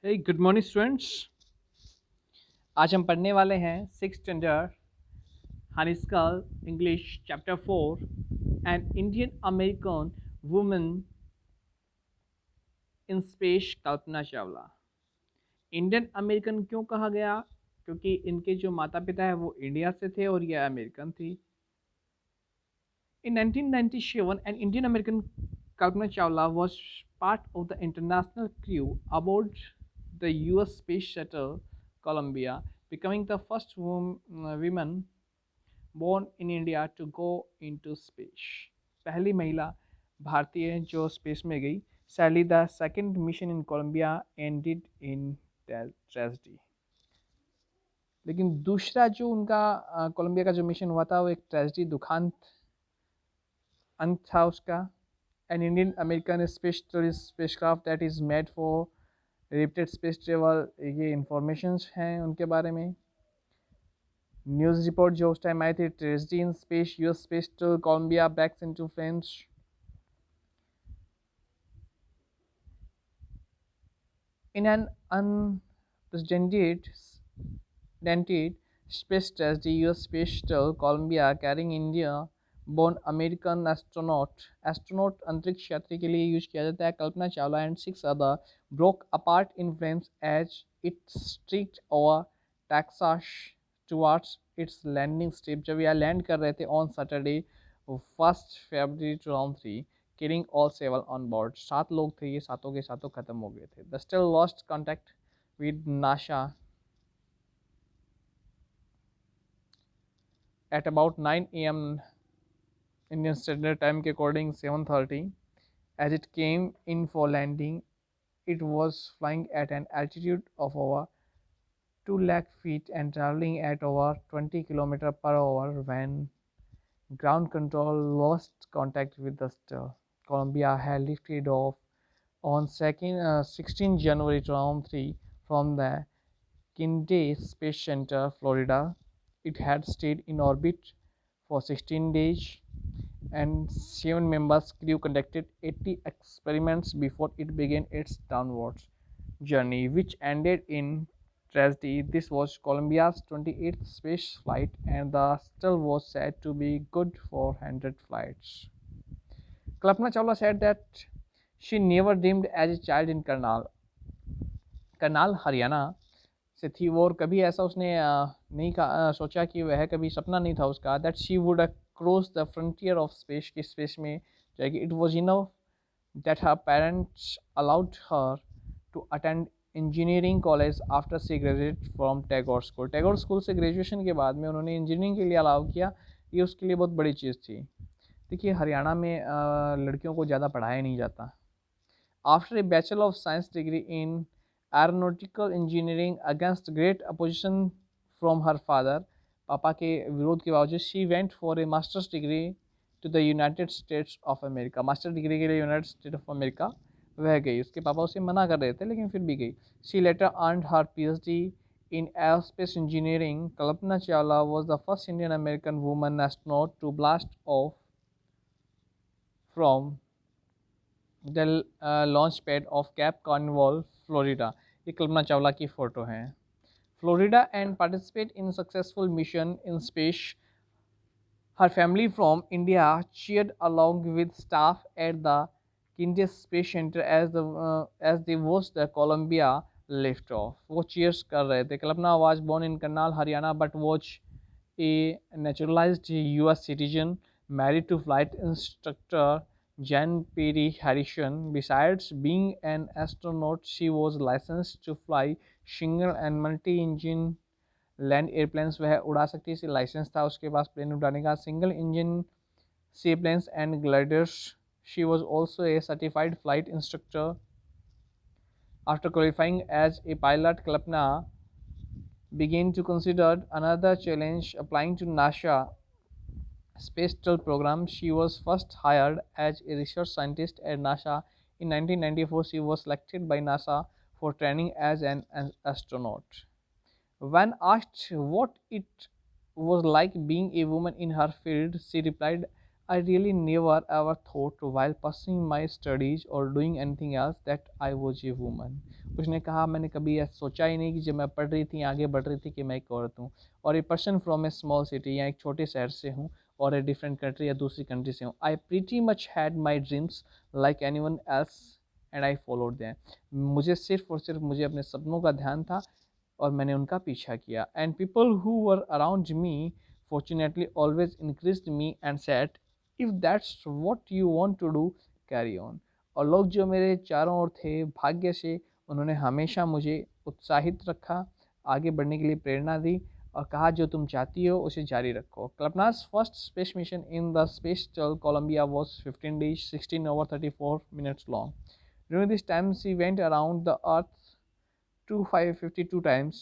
Good morning students. आज हम पढ़ने वाले हैं six standard honeysuckle English chapter 4 and Indian American women in space Kalpana Chawla. Indian American क्यों कहा गया? क्योंकि इनके जो माता पिता है वो इंडिया से थे और यह अमेरिकन थी। In 1997, an Indian American Kalpana Chawla was part of the international crew aboard the US space shuttle Columbia, becoming the first woman born in India to go into space. पहली महिला भारतीय जो space में गई। Sadly, the second mission in Columbia ended in tragedy. लेकिन दूसरा जो उनका कोलंबिया का जो मिशन हुआ था वो एक ट्रेजिडी दुखांत अंत था उसका। An Indian American spacecraft that is made for repeated space travel, ये इंफॉर्मेशंस हैं उनके बारे में। न्यूज़ रिपोर्ट जो उस टाइम आई थी, tragedy in space, US space Columbia breaks into flames. In an unprecedented space tragedy, US Space Shuttle Columbia carrying India born American astronaut अंतरिक्ष यात्री के लिए यूज किया जाता है, Kalpana Chawla and 6 other broke apart in flames as it streaked over Texas towards its landing strip। जब यह land कर रहे थे on Saturday 1 February 2003, killing all 7 on board. 7 लोग थे, ये सातों के सातों खत्म हो गए थे। The still lost contact with NASA at about 9 a.m. Indian Standard Time के according 7:30 as it came in for landing. It was flying at an altitude of over 2 lakh feet and traveling at over 20 km/h when ground control lost contact with the star. Columbia had lifted off on 16 January 2003 from the Kennedy Space Center, Florida. It had stayed in orbit for 16 days, and 7 members crew conducted 80 experiments before it began its downward journey, which ended in tragedy. This was Columbia's 28th space flight, and the shuttle was said to be good for 100 flights. Kalpana Chawla said that she never dreamed as a child in Karnal Haryana से थी वो, और कभी ऐसा उसने नहीं सोचा कि वह कभी सपना नहीं था उसका that she would cross the frontier of space, की स्पेस में जाएगी। It was enough that her parents allowed her to attend engineering college after she graduate from Tagore school. Tagore school से ग्रेजुएशन के बाद में उन्होंने इंजीनियरिंग के लिए अलाउ किया। ये उसके लिए बहुत बड़ी चीज़ थी। देखिए, हरियाणा में लड़कियों को ज़्यादा पढ़ाया नहीं जाता। After a bachelor of science degree in aeronautical engineering against great opposition from her father, पापा के विरोध के बावजूद, she went for a masters degree to the United States of America. Master degree के लिए यूनाइटेड स्टेट ऑफ अमेरिका वह गई। उसके पापा उसे मना कर रहे थे लेकिन फिर भी गई। She later earned her PhD in aerospace engineering. Kalpana Chawla was the first Indian American woman astronaut to blast off from the launch pad of cap Cornwall, Florida. ये कल्पना चावला की फ़ोटो है। Florida and participate in successful mission in space. Her family from India cheered along with staff at the Kennedy Space Center as they watched the Columbia lift off। वो cheers कर रहे थे। कल्पना was born in Karnal, Haryana, but was a naturalized US citizen, married to flight instructor Jan Perry Harrison. Besides being an astronaut, she was licensed to fly single and multi-engine land airplanes वह उड़ा सकती है, इसे licence था उसके पास plane उड़ाने का। Single engine seaplanes and gliders. She was also a certified flight instructor. After qualifying as a pilot, Kalpana began to consider another challenge, applying to NASA Space Shuttle program. She was first hired as a research scientist at NASA. In 1994, she was selected by NASA for training as an astronaut. When asked what it was like being a woman in her field, she replied, I really never ever thought while pursuing my studies or doing anything else that I was a woman. उसने कहा मैंने कभी ऐसा सोचा ही नहीं कि जब मैं पढ़ रही थी आगे बढ़ रही थी कि मैं एक औरत हूँ और a person from a small city या एक छोटे शहर से हूँ और ए डिफरेंट कंट्री या दूसरी कंट्री से हूँ. I pretty much had my dreams like any one else and I followed them. मुझे सिर्फ और सिर्फ मुझे अपने सपनों का ध्यान था और मैंने उनका पीछा किया. And people who were around me fortunately always encouraged me and said if that's what you want to do carry on. और लोग जो मेरे चारों ओर थे भाग्य से उन्होंने हमेशा मुझे उत्साहित रखा, आगे बढ़ने के लिए प्रेरणा दी और कहा जो तुम चाहती हो उसे जारी रखो. कल्पना's first space mission in the space shuttle Columbia was 15 days 16 hours 34 minutes long. During this time she went around the earth 252 times.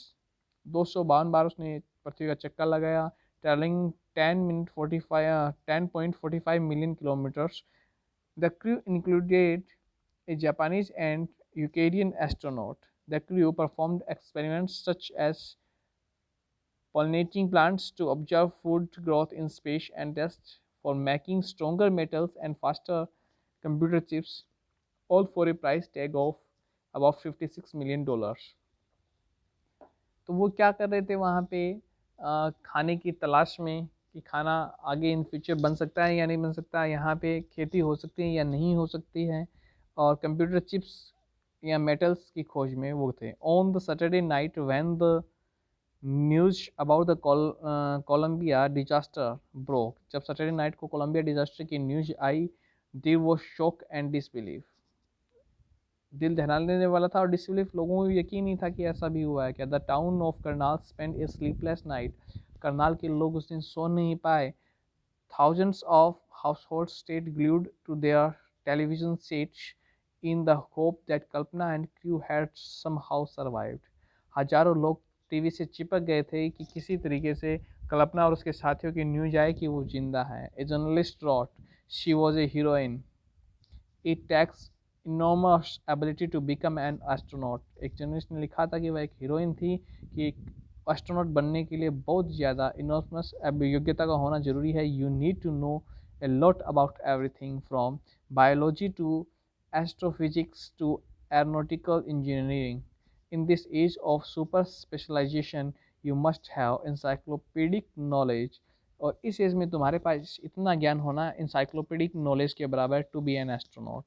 252 बार उसने पृथ्वी का चक्कर लगाया. Traveling 10.45 million kilometers. The crew included a Japanese and Ukrainian astronaut. The crew performed experiments such as pollinating plants to observe food growth in space and test for making stronger metals and faster computer chips, all for a price tag of about $56 million. तो वो क्या कर रहे थे वहाँ पे खाने की तलाश में कि खाना आगे इन फ्यूचर बन सकता है या नहीं बन सकता, यहाँ पे खेती हो सकती है या नहीं हो सकती है, और कंप्यूटर चिप्स या मेटल्स की खोज में वो थे. On the Saturday night when the news about the Columbia disaster broke, जब सैटरडे नाइट को कोलंबिया डिजास्टर की न्यूज आई, दे वो शॉक एंड डिसबिलीफ, दिल दहला देने वाला था और डिसबिलीफ, लोगों को यकीन नहीं था कि ऐसा भी हुआ है क्या. The town of Karnal spend A sleepless night, Karnal के लोग उस दिन सो नहीं पाए. Thousands of households stayed glued to their television sets in the hope that Kalpana and crew had somehow survived. हजारों लोग टीवी से चिपक गए थे कि किसी तरीके से कल्पना और उसके साथियों की न्यूज आए कि वो जिंदा है. A journalist wrote she was a heroine, it takes enormous ability to become an astronaut. एक जर्नलिस्ट ने लिखा था कि वह एक हीरोइन थी कि एक एस्ट्रोनॉट बनने के लिए बहुत ज़्यादा इनॉर्मस योग्यता का होना ज़रूरी है. You need to know a lot about everything from biology to astrophysics to aeronautical engineering. In this age of super specialization you must have encyclopedic knowledge. और इस एज में तुम्हारे पास इतना ज्ञान होना इंसाइक्लोपीडिक नॉलेज के बराबर to be an astronaut.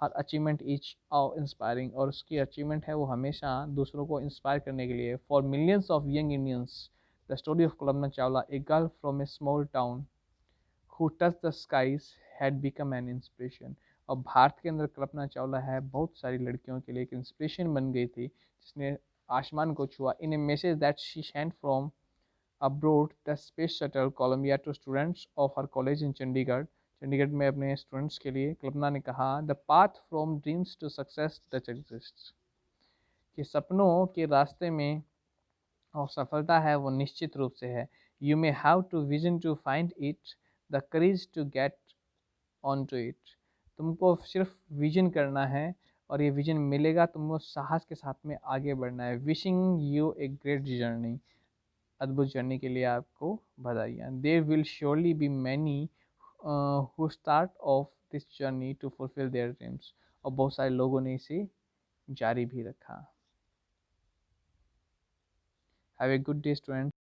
Her achievement is inspiring, और उसकी अचीवमेंट है वो हमेशा दूसरों को इंस्पायर करने के लिए. For millions of young Indians the story of Kalpana Chawla, a girl from a small town who touch the skies had become an inspiration. और भारत के अंदर कल्पना चावला है बहुत सारी लड़कियों के लिए एक इंस्पिरेशन बन गई थी जिसने आसमान को छुआ. In a message that she sent from abroad the space shuttle Columbia to students of her college in Chandigarh. Chandigarh में अपने स्टूडेंट्स के लिए कल्पना ने कहा the path from dreams to success does exist, कि सपनों के रास्ते में और सफलता है वो निश्चित रूप से है. You may have to vision to find it, the courage to get on to it. तुमको सिर्फ विजन करना है और ये विजन मिलेगा, तुमको साहस के साथ में आगे बढ़ना है. Wishing you a great journey, अद्भुत जर्नी के लिए आपको बधाइयाँ. There will surely be many who start off this journey to fulfil their dreams. और बहुत सारे लोगों ने इसे जारी भी रखा. Have a good day student.